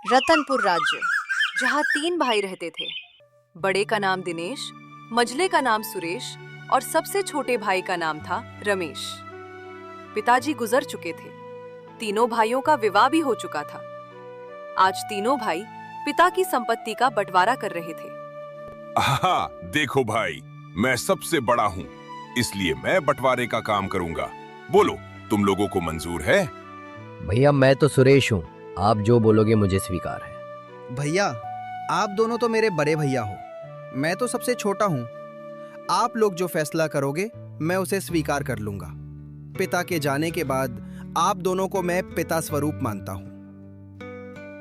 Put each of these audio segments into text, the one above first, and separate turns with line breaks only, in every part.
रतनपुर राज्य, जहाँ 3 भाई रहते थे। बड़े का नाम दिनेश, मझले का नाम सुरेश और सबसे छोटे भाई का नाम था रमेश। पिताजी गुजर चुके थे। तीनों भाइयों का विवाह भी हो चुका था। आज तीनों भाई पिता की संपत्ति का बंटवारा कर रहे थे।
आहा, देखो भाई, मैं सबसे बड़ा हूँ, इसलिए मैं बंटवारे का काम करूंगा। बोलो, तुम लोगों को मंजूर है?
भैया मैं तो सुरेश हूँ, आप जो बोलोगे मुझे स्वीकार है।
भैया आप दोनों तो मेरे बड़े भैया हो, मैं तो सबसे छोटा हूँ। आप लोग जो फैसला करोगे मैं उसे स्वीकार कर लूंगा। पिता के जाने के बाद आप दोनों को मैं पिता स्वरूप मानता हूँ।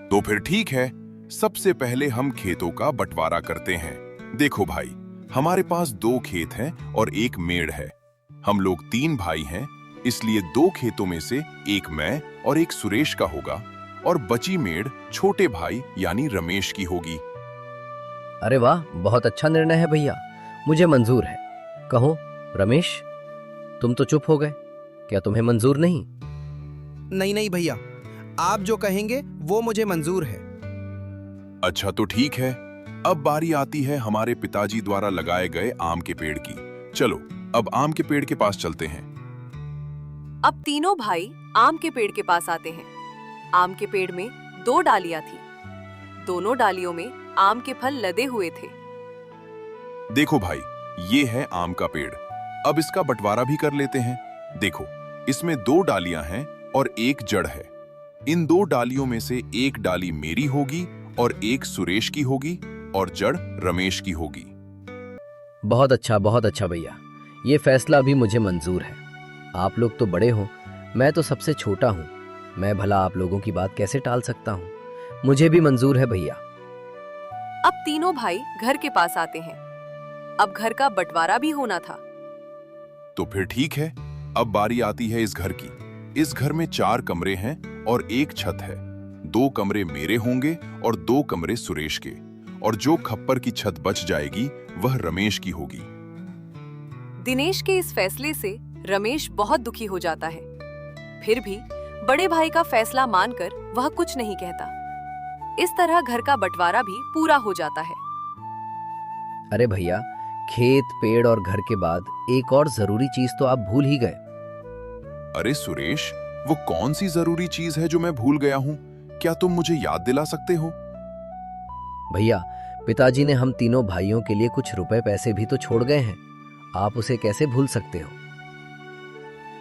तो फिर ठीक है, सबसे पहले हम खेतों का बंटवारा करते हैं। देखो भाई, हमारे पास 2 खेत हैं और 1 मेड़ है। हम लोग 3 भाई हैं, इसलिए 2 खेतों में से एक मैं और एक सुरेश का होगा और बची मेड़ छोटे भाई यानी रमेश की होगी।
अरे वाह, बहुत अच्छा निर्णय है भैया, मुझे मंजूर है। कहो रमेश, तुम तो चुप हो गए, क्या तुम्हें मंजूर नहीं?
नहीं नहीं भैया, आप जो कहेंगे वो मुझे मंजूर है।
अच्छा तो ठीक है, अब बारी आती है हमारे पिताजी द्वारा लगाए गए आम के पेड़ की। चलो अब आम के पेड़ के पास चलते हैं।
अब तीनों भाई आम के पेड़ के पास आते हैं। आम के पेड़ में 2 डालियां थी। दोनों डालियों में आम के फल लदे हुए थे।
देखो भाई, ये है आम का पेड़। अब इसका बंटवारा भी कर लेते हैं। देखो, इसमें 2 डालियां हैं और 1 जड़ है। इन 2 डालियों में से 1 डाली मेरी होगी और 1 सुरेश की होगी और जड़ रमेश की होगी।
बहुत अच्छा भैया, ये फैसला भी मुझे मंजूर है। आप लोग तो बड़े हो, मैं तो सबसे छोटा हूँ। मैं भला आप लोगों की बात कैसे टाल सकता हूँ? मुझे भी मंजूर है भैया।
अब तीनों भाई घर के पास आते हैं। अब घर का बंटवारा भी होना था।
तो फिर ठीक है, अब बारी आती है इस घर की। इस घर में 4 कमरे हैं और 1 छत है। 2 कमरे मेरे होंगे और 2 कमरे सुरेश के, और जो खप्पर की छत बच जाएगी वह रमेश की होगी।
दिनेश के इस फैसले से रमेश बहुत दुखी हो जाता है। फिर भी बड़े भाई का फैसला मानकर वह कुछ नहीं कहता। इस तरह घर का बंटवारा भी पूरा हो जाता है।
अरे भैया, खेत, पेड़ और घर के बाद एक और जरूरी चीज तो आप भूल ही गए।
अरे सुरेश, वो कौन सी जरूरी चीज है जो मैं भूल गया हूँ? क्या तुम मुझे याद दिला सकते हो?
भैया, पिताजी ने हम तीनों भाइयों के लिए कुछ रुपए पैसे भी तो छोड़ गए हैं, आप उसे कैसे भूल सकते हो?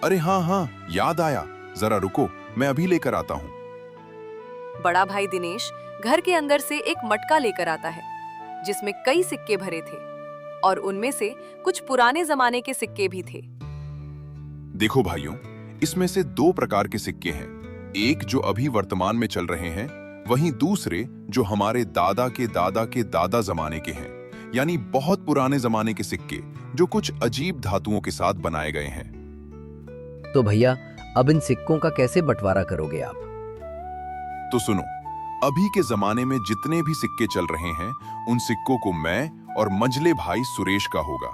अरे हाँ, याद आया, जरा रुको, मैं अभी लेकर आता हूँ।
बड़ा भाई दिनेश घर के अंदर से एक मटका लेकर आता है, जिसमें कई सिक्के भरे थे और उनमें से कुछ पुराने जमाने के सिक्के भी थे।
देखो भाइयों, इसमें से 2 प्रकार के सिक्के हैं। एक जो अभी वर्तमान में चल रहे हैं, वहीं दूसरे जो हमारे दादा के दादा के दादा जमाने के हैं, यानी बहुत पुराने जमाने के सिक्के जो कुछ अजीब धातुओं के साथ बनाए गए हैं।
तो भैया, अब इन सिक्कों का कैसे बंटवारा करोगे आप?
तो सुनो, अभी के जमाने में जितने भी सिक्के चल रहे हैं, उन सिक्कों को मैं और मझले भाई सुरेश का होगा,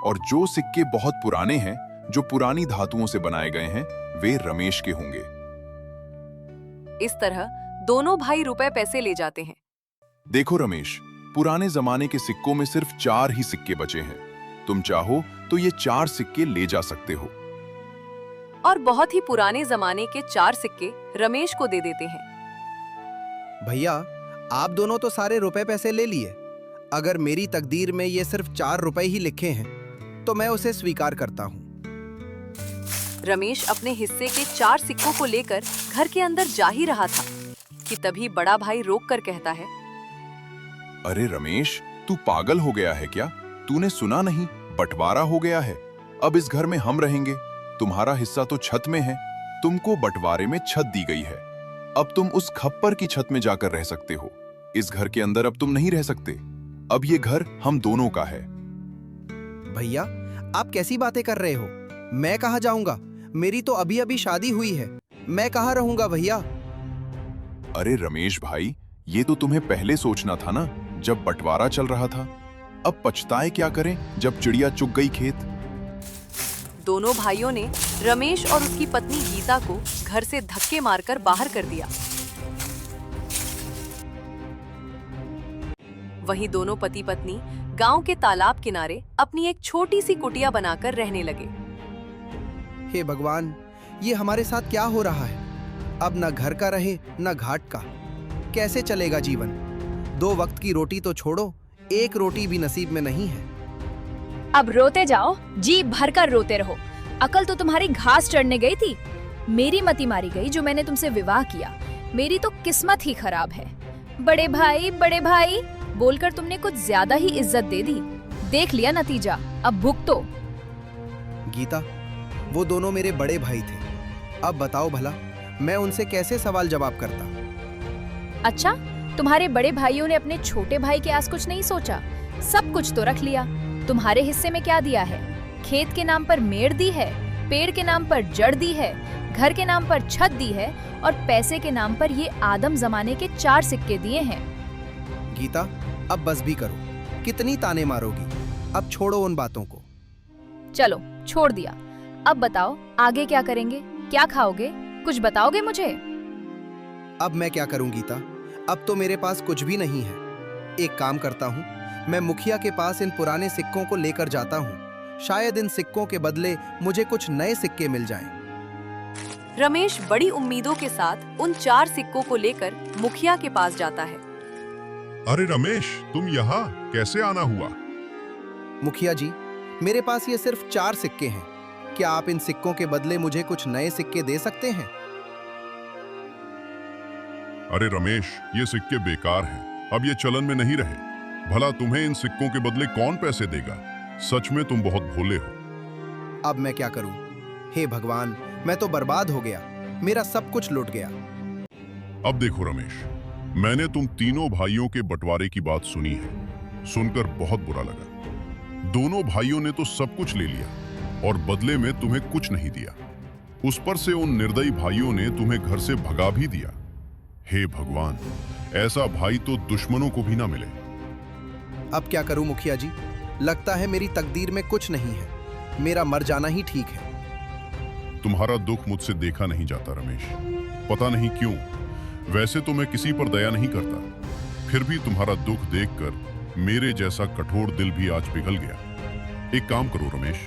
और जो सिक्के बहुत पुराने हैं, जो पुरानी धातुओं से बनाए गए हैं, वे रमेश के होंगे।
इस तरह दोनों भाई रुपए पैसे ले जाते हैं।
देखो रमेश, पुराने जमाने के सिक्कों में सिर्फ 4 ही सिक्के बचे हैं। तुम चाहो तो ये 4 सिक्के ले जा सकते हो।
और बहुत ही पुराने जमाने के 4 सिक्के रमेश को दे देते हैं।
भैया आप दोनों तो सारे रुपए पैसे ले लिए। अगर मेरी तकदीर में ये सिर्फ 4 रुपए ही लिखे हैं तो मैं उसे स्वीकार करता हूँ।
रमेश अपने हिस्से के 4 सिक्कों को लेकर घर के अंदर जा ही रहा था कि तभी बड़ा भाई रोककर कहता है,
अरे रमेश, तू पागल हो गया है क्या? तूने सुना नहीं, बंटवारा हो गया है। अब इस घर में हम रहेंगे। तुम्हारा हिस्सा तो छत में है। तुमको बंटवारे में छत दी गई है। अब तुम उस खप्पर की छत में जाकर रह सकते हो। इस घर के अंदर अब तुम नहीं रह सकते। अब ये घर हम दोनों का है।
भैया आप कैसी बातें कर रहे हो? मैं कहाँ जाऊंगा? मेरी तो अभी अभी शादी हुई है, मैं कहाँ रहूंगा भैया?
अरे रमेश भाई, ये तो तुम्हें पहले सोचना था ना, जब बंटवारा चल रहा था। अब पछताए क्या करें जब चिड़िया चुग गई खेत।
दोनों भाइयों ने रमेश और उसकी पत्नी गीता को घर से धक्के मारकर बाहर कर दिया। वहीं दोनों पति पत्नी गांव के तालाब किनारे अपनी एक छोटी सी कुटिया बनाकर रहने लगे।
हे भगवान, ये हमारे साथ क्या हो रहा है? अब न घर का रहे न घाट का, कैसे चलेगा जीवन? 2 वक्त की रोटी तो छोड़ो, 1 रोटी भी नसीब में नहीं है।
अब रोते जाओ, जी भर कर रोते रहो। अकल तो तुम्हारी घास चढ़ने गई थी। मेरी मती मारी गई जो मैंने तुमसे विवाह किया। मेरी तो किस्मत ही खराब है। बड़े भाई बोलकर तुमने कुछ ज्यादा ही इज्जत दे दी। देख लिया नतीजा, अब भुगतो।
गीता, वो दोनों मेरे बड़े भाई थे। अब बताओ भला, मैं उनसे कैसे सवाल जवाब करता?
अच्छा, तुम्हारे बड़े भाइयों ने अपने छोटे भाई के आस कुछ नहीं सोचा? सब कुछ तो रख लिया। तुम्हारे हिस्से में क्या दिया है? खेत के नाम पर मेड़ दी है, पेड़ के नाम पर जड़ दी है, घर के नाम पर छत दी है और पैसे के नाम पर ये आदम जमाने के 4 सिक्के दिए हैं।
गीता, अब बस भी करो। कितनी ताने मारोगी? अब छोड़ो उन बातों को।
चलो, छोड़ दिया। अब बताओ आगे क्या करेंगे? क्या खाओगे? कुछ बताओगे मुझे?
अब मैं क्या करूं गीता? अब तो मेरे पास कुछ भी नहीं है। एक काम करता हूं, मैं मुखिया के पास इन पुराने सिक्कों को लेकर जाता हूं। शायद इन सिक्कों के बदले मुझे कुछ नए सिक्के मिल जाएं।
रमेश बड़ी उम्मीदों के साथ उन 4 सिक्कों को लेकर मुखिया के पास जाता है।
अरे रमेश, तुम यहाँ कैसे आना हुआ?
मुखिया जी, मेरे पास ये सिर्फ 4 सिक्के हैं। क्या आप इन सिक्कों के बदले मुझे कुछ नए सिक्के दे सकते हैं?
अरे रमेश, ये सिक्के बेकार हैं। अब ये चलन में नहीं रहे। भला तुम्हें इन सिक्कों के बदले कौन पैसे देगा? सच में तुम बहुत भोले हो।
अब मैं क्या करूं? हे भगवान, मैं तो बर्बाद हो गया। मेरा सब कुछ लुट गया।
अब देखो रमेश, मैंने तुम तीनों भाइयों के बंटवारे की बात सुनी है। सुनकर बहुत बुरा लगा। दोनों भाइयों ने तो सब कुछ ले लिया और बदले में तुम्हें कुछ नहीं दिया। उस पर से उन निर्दयी भाइयों ने तुम्हें घर से भगा भी दिया। हे भगवान, ऐसा भाई तो दुश्मनों को भी ना मिले।
अब क्या करूं मुखिया जी? लगता है मेरी तकदीर में कुछ नहीं है। मेरा मर जाना ही ठीक है।
तुम्हारा दुख मुझसे देखा नहीं जाता रमेश, पता नहीं क्यों। वैसे तो मैं किसी पर दया नहीं करता, फिर भी तुम्हारा दुख देखकर मेरे जैसा कठोर दिल भी आज पिघल गया। एक काम करो रमेश,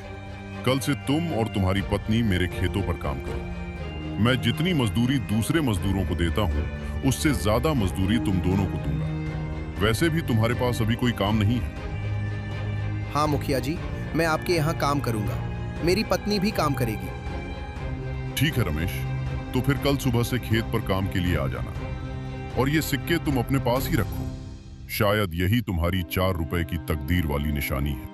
कल से तुम और तुम्हारी पत्नी मेरे खेतों पर काम करो। मैं जितनी मजदूरी दूसरे मजदूरों को देता हूँ, उससे ज्यादा मजदूरी तुम दोनों को दूंगा। वैसे भी तुम्हारे पास अभी कोई काम नहीं है।
हाँ मुखिया जी, मैं आपके यहाँ काम करूंगा। मेरी पत्नी भी काम करेगी।
ठीक है रमेश, तो फिर कल सुबह से खेत पर काम के लिए आ जाना। और ये सिक्के तुम अपने पास ही रखो। शायद यही तुम्हारी 4 रुपए की तकदीर वाली निशानी है।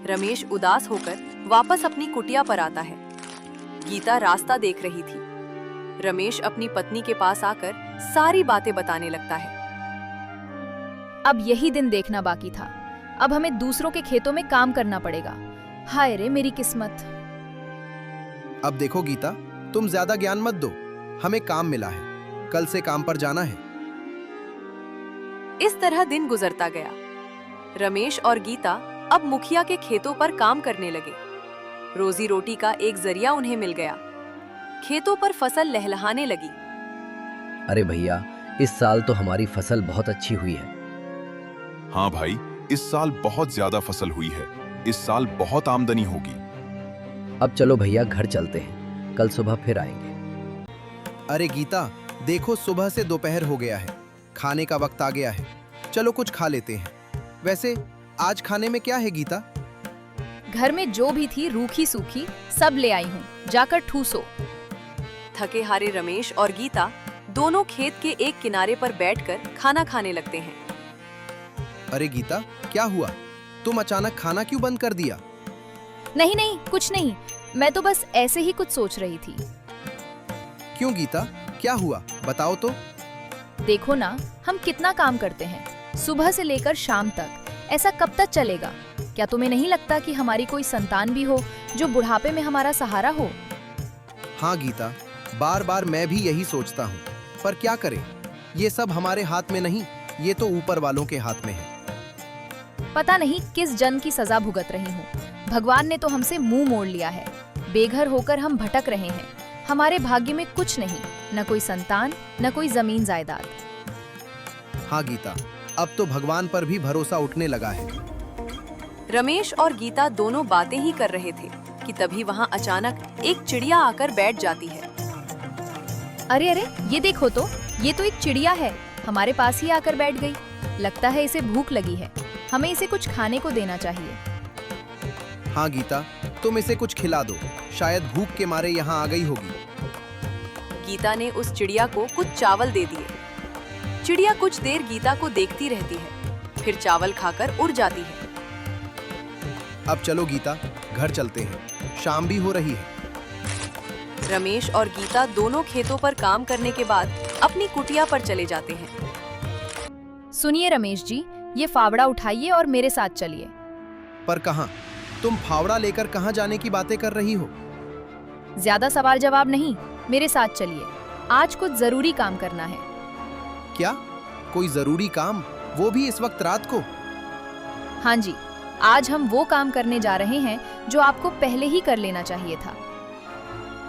रमेश उदास होकर वापस अपनी कुटिया पर आता है। गीता रास्ता देख रही थी। रमेश अपनी पत्नी के पास आकर सारी बातें बताने लगता है।
अब यही दिन देखना बाकी था। अब हमें दूसरों के खेतों में काम करना पड़ेगा। हाय रे मेरी किस्मत।
अब देखो गीता, तुम ज्यादा ज्ञान मत दो। हमें काम मिला है, कल से काम पर जाना है।
इस तरह दिन गुजरता गया। रमेश और गीता अब मुखिया के खेतों पर काम करने लगे। रोजी रोटी का एक जरिया उन्हें मिल गया। खेतों पर फसल लहलहाने लगी।
अरे भैया, इस साल तो हमारी फसल बहुत अच्छी हुई है।
हाँ भाई, इस साल बहुत ज्यादा फसल हुई है। इस साल बहुत आमदनी होगी।
अब चलो भैया, घर चलते हैं। कल सुबह फिर आएंगे।
अरे गीता, देखो सुबह से दोपहर हो गया है। खाने का वक्त आ गया है। चलो कुछ खा लेते हैं। वैसे आज खाने में क्या है गीता?
घर में जो भी थी रूखी सूखी सब ले आई हूँ, जाकर ठूसो।
थके हारे रमेश और गीता दोनों खेत के एक किनारे पर बैठकर खाना खाने लगते हैं।
अरे गीता, क्या हुआ? तुम अचानक खाना क्यों बंद कर दिया?
नहीं नहीं, कुछ नहीं। मैं तो बस ऐसे ही कुछ सोच रही थी।
क्यों गीता, क्या हुआ? बताओ तो।
देखो ना, हम कितना काम करते हैं, सुबह से लेकर शाम तक। ऐसा कब तक चलेगा? क्या तुम्हें नहीं लगता कि हमारी कोई संतान भी हो जो बुढ़ापे में हमारा सहारा हो?
हाँ गीता, बार बार मैं भी यही सोचता हूँ, पर क्या करें? ये सब हमारे हाथ में नहीं, ये तो ऊपर वालों के हाथ में है।
पता नहीं किस जन्म की सजा भुगत रही हूँ। भगवान ने तो हमसे मुंह मोड़ लिया है। बेघर होकर हम भटक रहे हैं। हमारे भाग्य में कुछ नहीं, न कोई संतान, न कोई जमीन जायदाद।
हाँ गीता, अब तो भगवान पर भी भरोसा उठने लगा है।
रमेश और गीता दोनों बातें ही कर रहे थे कि तभी वहां अचानक एक चिड़िया आकर बैठ जाती है।
अरे अरे, ये देखो तो, ये तो एक चिड़िया है, हमारे पास ही आकर बैठ गई। लगता है इसे भूख लगी है, हमें इसे कुछ खाने को देना चाहिए।
हाँ गीता, तुम इसे कुछ खिला दो, शायद भूख के मारे यहाँ आ गई होगी।
गीता ने उस चिड़िया को कुछ चावल दे दिए। चिड़िया कुछ देर गीता को देखती रहती है, फिर चावल खाकर उड़ जाती है।
अब चलो गीता, घर चलते हैं, शाम भी हो रही है।
रमेश और गीता दोनों खेतों पर काम करने के बाद अपनी कुटिया पर चले जाते हैं।
सुनिए रमेश जी, ये फावड़ा उठाइए और मेरे साथ चलिए।
पर कहाँ? तुम फावड़ा लेकर कहाँ जाने की बातें कर रही हो?
ज्यादा सवाल जवाब नहीं, मेरे साथ चलिए। आज कुछ जरूरी काम करना है।
क्या? कोई जरूरी काम, वो भी इस वक्त रात को?
हाँ जी, आज हम वो काम करने जा रहे हैं जो आपको पहले ही कर लेना चाहिए था।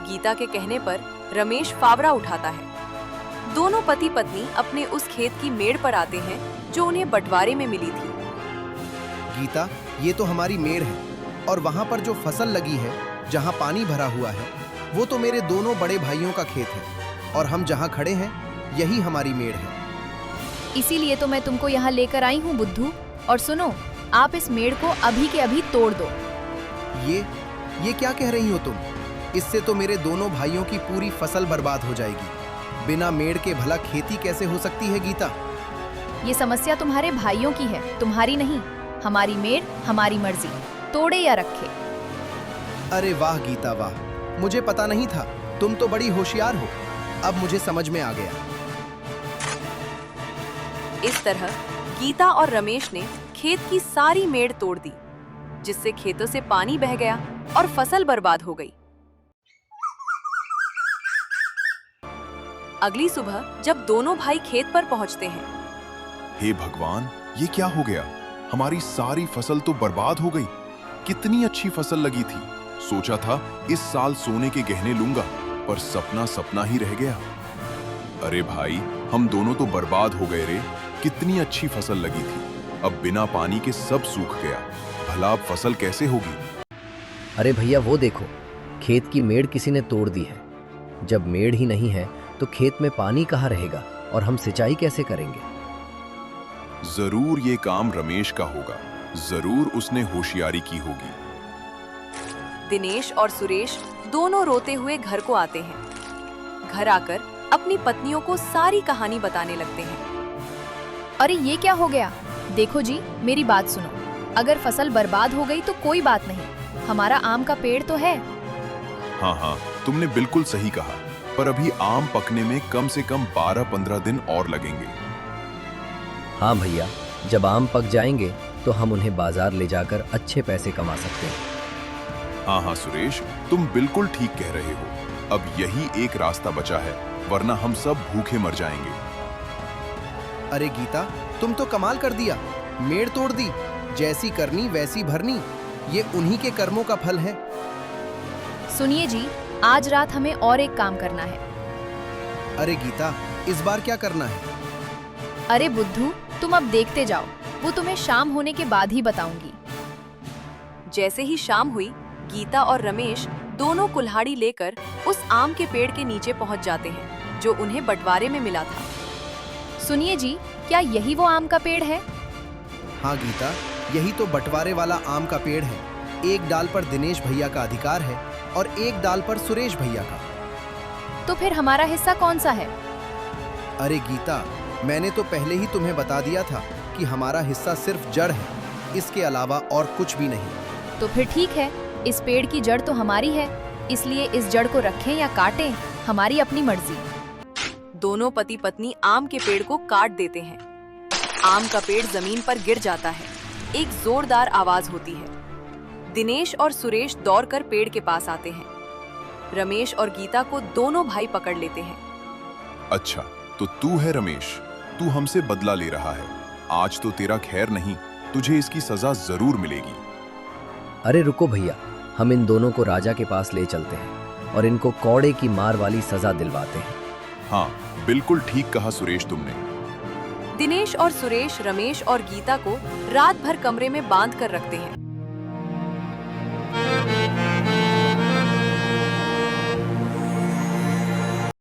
गीता के कहने पर रमेश फावड़ा उठाता है। दोनों पति पत्नी अपने उस खेत की मेड़ पर आते हैं जो उन्हें बंटवारे में मिली थी।
गीता, ये तो हमारी मेड़ है, और वहाँ पर जो फसल लगी है, जहाँ पानी भरा हुआ है, वो तो मेरे दोनों बड़े भाइयों का खेत है, और हम जहाँ खड़े हैं, यही हमारी मेड़ है।
इसीलिए तो मैं तुमको यहाँ लेकर आई हूँ बुद्धू। और सुनो, आप इस मेड़ को अभी के अभी तोड़ दो।
ये क्या कह रही हो तुम? इससे तो मेरे दोनों भाइयों की पूरी फसल बर्बाद हो जाएगी। बिना मेड़ के भला खेती कैसे हो सकती है गीता?
ये समस्या तुम्हारे भाइयों की है, तुम्हारी नहीं। हमारी मेड़, हमारी मर्जी, तोड़े या रखे।
अरे वाह गीता वाह, मुझे पता नहीं था, तुम तो बड़ी होशियार हो। अब मुझे समझ में आ गया।
इस तरह गीता और रमेश ने खेत की सारी मेड़ तोड़ दी, जिससे खेतों से पानी बह गया और फसल बर्बाद हो गई। अगली सुबह जब दोनों भाई खेत पर पहुंचते हैं,
हे भगवान, ये क्या हो गया? हमारी सारी फसल तो बर्बाद हो गई। कितनी अच्छी फसल लगी थी। सोचा था इस साल सोने के गहने लूंगा, पर सपना सपना ही रह गया। अरे भाई, हम दोनों तो बर्बाद हो गए रे। कितनी अच्छी फसल लगी थी, अब बिना पानी के सब सूख गया। भला अब फसल कैसे होगी?
अरे भैया वो देखो, खेत की मेड़ किसी ने तोड़ दी है। जब मेड़ ही नहीं है तो खेत में पानी कहाँ रहेगा और हम सिंचाई कैसे करेंगे?
जरूर ये काम रमेश का होगा। जरूर उसने होशियारी की होगी।
दिनेश और सुरेश दोनों रोते हुए घर को आते हैं। घर आकर अपनी पत्नियों को सारी कहानी बताने लगते हैं।
अरे ये क्या हो गया? देखो जी, मेरी बात सुनो। अगर फसल बर्बाद हो गई तो कोई बात नहीं, हमारा आम का पेड़ तो है।
हाँ, तुमने बिल्कुल सही कहा, पर अभी आम पकने में कम से कम 12-15 दिन और लगेंगे।
हाँ भैया, जब आम पक जाएंगे तो हम उन्हें बाजार ले जाकर अच्छे पैसे कमा सकते हैं।
हाँ सुरेश, तुम बिल्कुल ठीक कह रहे हो। अब यही एक रास्ता बचा है, वरना हम सब भूखे मर जाएंगे।
अरे गीता, तुम तो कमाल कर दिया। मेड़ तोड़ दी, जैसी करनी वैसी भरनी। ये उन्हीं के कर्मों का फल है।
सुनिए जी, आज रात हमें और एक काम करना है।
अरे गीता, इस बार क्या करना है?
अरे बुद्धू, तुम अब देखते जाओ, वो तुम्हें शाम होने के बाद ही बताऊंगी।
जैसे ही शाम हुई, गीता और रमेश दोनों कुल्हाड़ी लेकर उस आम के पेड़ के नीचे पहुंच जाते हैं जो उन्हें बंटवारे में मिला था।
सुनिए जी, क्या यही वो आम का पेड़ है?
हाँ गीता, यही तो बंटवारे वाला आम का पेड़ है। एक डाल पर दिनेश भैया का अधिकार है और एक डाल पर सुरेश भैया का।
तो फिर हमारा हिस्सा कौन सा है?
अरे गीता, मैंने तो पहले ही तुम्हें बता दिया था कि हमारा हिस्सा सिर्फ जड़ है, इसके अलावा और कुछ भी नहीं।
तो फिर ठीक है, इस पेड़ की जड़ तो हमारी है, इसलिए इस जड़ को रखें या काटें, हमारी अपनी मर्जी।
दोनों पति पत्नी आम के पेड़ को काट देते हैं। आम का पेड़ जमीन पर गिर जाता है। एक जोरदार आवाज होती है। दिनेश और सुरेश दौड़कर पेड़ के पास आते हैं। रमेश और गीता को दोनों भाई पकड़ लेते हैं।
अच्छा, तो तू है रमेश, तू हमसे बदला ले रहा है। आज तो तेरा खैर नहीं, तुझे इसकी सजा जरूर मिलेगी।
अरे रुको भैया, हम इन दोनों को राजा के पास ले चलते हैं और इनको कौड़े की मार वाली सजा दिलवाते हैं।
हाँ, बिल्कुल ठीक कहा सुरेश तुमने।
दिनेश और सुरेश रमेश और गीता को रात भर कमरे में बांध कर रखते हैं